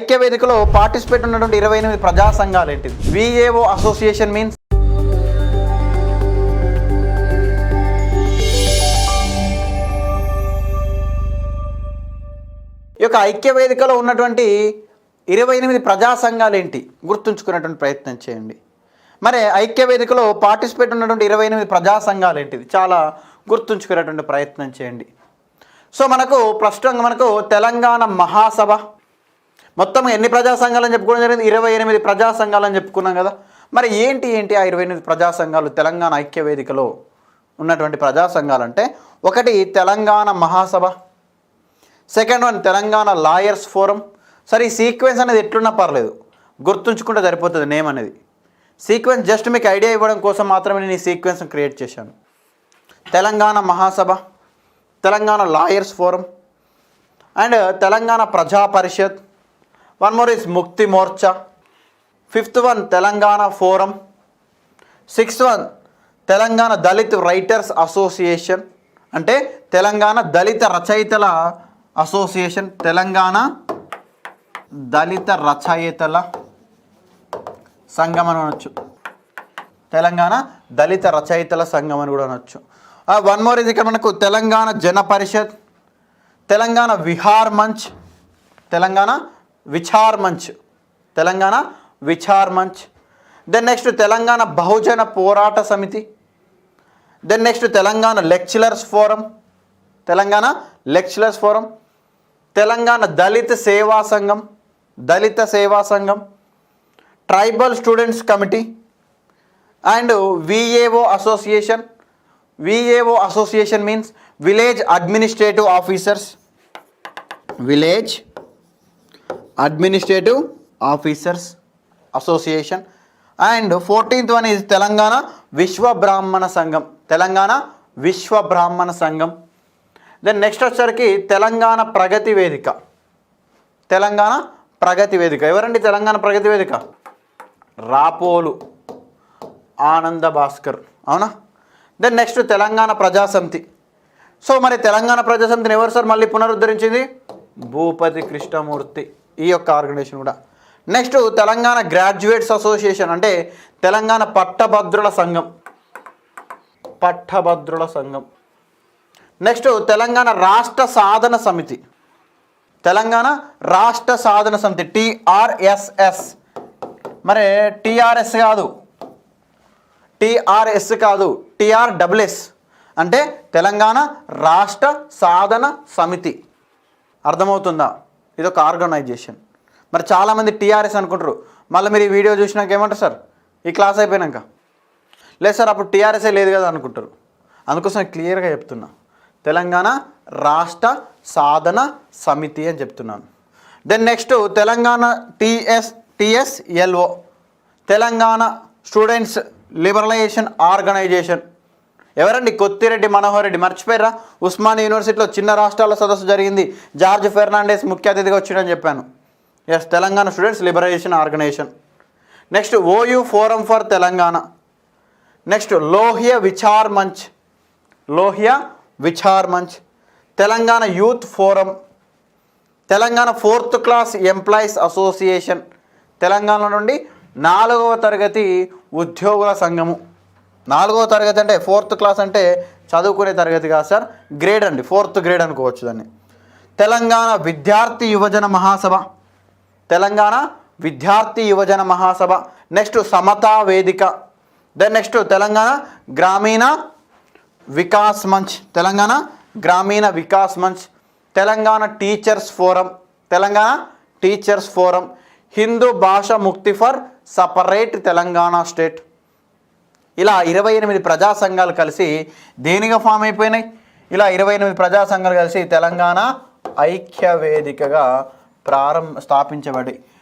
ఐక్య వేదికలో పార్టిసిపేట్ ఉన్నటువంటి 28 ప్రజా సంఘాలు ఏంటిది? విఏఓ అసోసియేషన్ మీన్స్ ఈ యొక్క ఐక్య వేదికలో ఉన్నటువంటి 28 ప్రజా సంఘాలు ఏంటి గుర్తుంచుకునేటువంటి ప్రయత్నం చేయండి. మరి ఐక్య వేదికలో పార్టిసిపేట్ ఉన్నటువంటి 28 ప్రజా సంఘాలు ఏంటిది చాలా గుర్తుంచుకునేటువంటి ప్రయత్నం చేయండి. సో ప్రస్తుతంగా మనకు తెలంగాణ మహాసభ మొత్తం ఎన్ని ప్రజా సంఘాలని చెప్పుకోవడం జరిగింది? 28 ప్రజా సంఘాలని చెప్పుకున్నాం కదా. మరి ఏంటి ఆ 28 ప్రజా సంఘాలు తెలంగాణ ఐక్య వేదికలో ఉన్నటువంటి ప్రజా సంఘాలు అంటే, ఒకటి Telangana Mahasabha, second one Telangana lawyers forum. సరే, ఈ సీక్వెన్స్ అనేది ఎట్లున్నా పర్లేదు, గుర్తుంచుకుంటే సరిపోతుంది నేమ్ అనేది. సీక్వెన్స్ జస్ట్ మీకు ఐడియా ఇవ్వడం కోసం మాత్రమే నేను ఈ సీక్వెన్స్ క్రియేట్ చేశాను. Telangana Mahasabha, Telangana lawyers forum and Telangana Praja Parishad. One more is Mukti Morcha. Fifth one Telangana forum. Sixth one Telangana Dalit writers association, అంటే తెలంగాణ దళిత రచయితల అసోసియేషన్, తెలంగాణ దళిత రచయితల సంఘం అని అనొచ్చు, తెలంగాణ దళిత రచయితల సంఘం అని కూడా అనొచ్చు. వన్ మోర్ ఇది ఇక్కడ మనకు Telangana Jana Parishad, Telangana Vihar Manch, Telangana Vichar Manch, Telangana Vichar Manch. Then next Telangana Bahujana Porata Samithi. Then next Telangana lecturers forum, Telangana lecturers forum. Telangana Dalita Seva Sangham, Dalita Seva Sangham. Tribal students committee and VAO association. VAO association means village administrative officers, village administrative officers association. And 14th one is Telangana Vishwa Brahmana సంఘం, తెలంగాణ విశ్వ బ్రాహ్మణ సంఘం. దెన్ నెక్స్ట్ వచ్చేసరికి తెలంగాణ ప్రగతి వేదిక, తెలంగాణ ప్రగతి వేదిక. ఎవరండి తెలంగాణ ప్రగతి వేదిక? రాపోలు ఆనంద భాస్కర్, అవునా? Then next Telangana Prajasamithi. So మరి తెలంగాణ ప్రజాసమితిని ఎవరు సార్ మళ్ళీ పునరుద్ధరించింది? భూపతి కృష్ణమూర్తి, ఈ యొక్క ఆర్గనైజేషన్ కూడా. నెక్స్ట్ తెలంగాణ గ్రాడ్యుయేట్స్ అసోసియేషన్, అంటే తెలంగాణ పట్టభద్రుల సంఘం, పట్టభద్రుల సంఘం. నెక్స్ట్ తెలంగాణ రాష్ట్ర సాధన సమితి, తెలంగాణ రాష్ట్ర సాధన సమితి, టిఆర్ఎస్ఎస్. మరి టిఆర్ఎస్ కాదు, టిఆర్ఎస్ కాదు, టిఆర్డబ్ల్యూఎస్, అంటే తెలంగాణ రాష్ట్ర సాధన సమితి. అర్థమవుతుందా? ఇది ఒక ఆర్గనైజేషన్. మరి చాలామంది టీఆర్ఎస్ అనుకుంటారు, మళ్ళీ మీరు ఈ వీడియో చూసినాక ఏమంటారు సార్, ఈ క్లాస్ అయిపోయినాక, లేదు సార్ అప్పుడు టీఆర్ఎస్ఏ లేదు కదా అనుకుంటారు. అందుకోసం క్లియర్గా చెప్తున్నా, తెలంగాణ రాష్ట్ర సాధన సమితి అని చెప్తున్నాను. Then next Telangana TSLO, Telangana students liberalisation organisation. ఎవరండి? కొత్తిరెడ్డి మనోహర్ రెడ్డి. మర్చిపోయారా? ఉస్మానియా యూనివర్సిటీలో చిన్న రాష్ట్రాల సదస్సు జరిగింది, జార్జ్ ఫెర్నాండెస్ ముఖ్య అతిథిగా వచ్చిందని చెప్పాను. Yes, Telangana students liberalisation organisation. Next OU forum for Telangana. Next Lohia Vichar Manch, Lohia Vichar Manch. Telangana youth forum. Telangana 4th class employees association, Telangana నుండి 4వ తరగతి ఉద్యోగుల సంఘము. 4వ తరగతి అంటే 4th క్లాస్ అంటే చదువుకునే తరగతి కాదు సార్, గ్రేడ్ అండి, 4th గ్రేడ్ అనుకోవచ్చు దాన్ని. తెలంగాణ విద్యార్థి యువజన మహాసభ, తెలంగాణ విద్యార్థి యువజన మహాసభ. నెక్స్ట్ సమతా వేదిక. Then next Telangana Grameena Vikas Manch, Telangana Grameena Vikas Manch. Telangana teachers forum, Telangana teachers forum. Hindu Bhasha Mukti for separate Telangana state. ఇలా 28 ప్రజా సంఘాలు కలిసి దేనిగా ఫామ్ అయిపోయినాయి? ఇలా 28 ప్రజా సంఘాలు కలిసి తెలంగాణ ఐక్య వేదికగా స్థాపించబడి